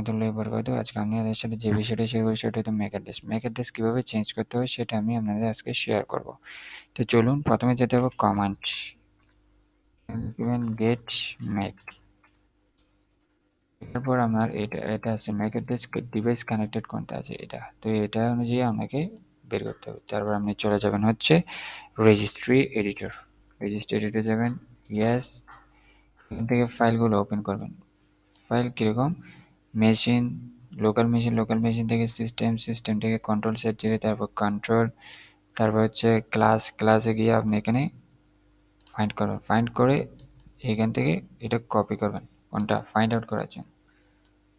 রহমতুল্লাহি ওয়া বারাকাতুহু। আজকে আমি আপনাদের সাথে যে বিষয়টা শেয়ার করব সেটা হলো ম্যাক অ্যাড্রেস। ম্যাক অ্যাড্রেস কীভাবে চেঞ্জ করতে হয় সেটা আমি আপনাদের আজকে শেয়ার করব। তো চলুন প্রথমে যেতে হবে কমান্ড, দিবেন গেট ম্যাক। এরপর আমার এটা আছে ম্যাক অ্যাড্রেস ডিভাইস কানেক্টেড কোনটা আছে এটা, তো এটা অনুযায়ী আপনাকে বের করতে হবে। তারপর আপনি চলে যাবেন হচ্ছে রেজিস্ট্রি এডিটর। রেজিস্ট্রি এডিটর যাবেন, ইয়েস। এখান থেকে ফাইলগুলো ওপেন করবেন। ফাইল কীরকম, মেশিন, লোকাল মেশিন থেকে সিস্টেম থেকে কন্ট্রোল সেট দিয়ে তারপর কন্ট্রোল, তারপর হচ্ছে ক্লাসে গিয়ে আপনি এখানে ফাইন্ড করবেন। ফাইন্ড করে এখান থেকে এটা কপি করবেন কোনটা ফাইন্ড আউট করার জন্য,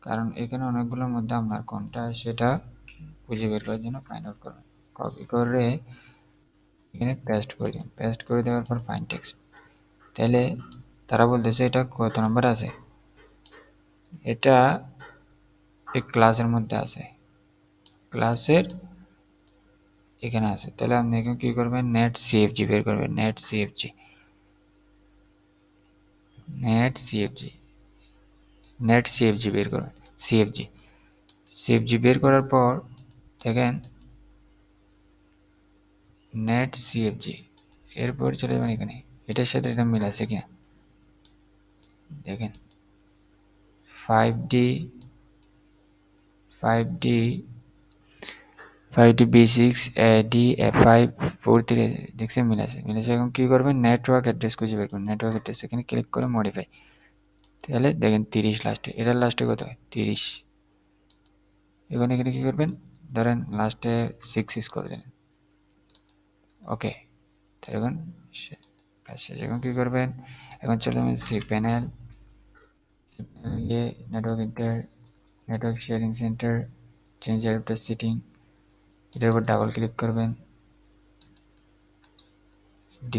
কারণ এখানে অনেকগুলোর মধ্যে আপনার কোনটা সেটা খুঁজে বের করার জন্য ফাইন্ড আউট করবেন। কপি করে এখানে পেস্ট করে দিন। পেস্ট করে দেওয়ার পর ফাইন্ড টেক্সট, তাহলে তারা বলতেছে এটা কত নম্বর আছে, এটা এই ক্লাসের মধ্যে আছে, ক্লাসের এখানে আছে। তাহলে আপনি এখানে কি করবেন, নেট সিএফজি বের করবেন। নেট সিএফজি বের করবেন। সিএফজি বের করার পর দেখেন নেট সিএফজি, এরপর চলে যাবেন এখানে, এটার সাথে এটা মিল আছে কিনা দেখেন। 5D B6 D5 43 দেখছেন মিল আছে। এখন কি করবেন, নেটওয়ার্ক অ্যাড্রেস খুঁজে বের করুন। নেটওয়ার্ক অ্যাড্রেস এখানে ক্লিক করে মডিফাই, তাহলে দেখেন 30 লাস্টে, এটার লাস্টে কত হয় 30। এখন এখানে কি করবেন, ধরেন লাস্টে 6 ইউজ করে দেন, ওকে। তো এখন এখন কি করবেন, এখন চলে যাবেন সি প্যানেল, গিয়ে network sharing centre, change adapter setting, এটার উপর ডাবল ক্লিক করবেন।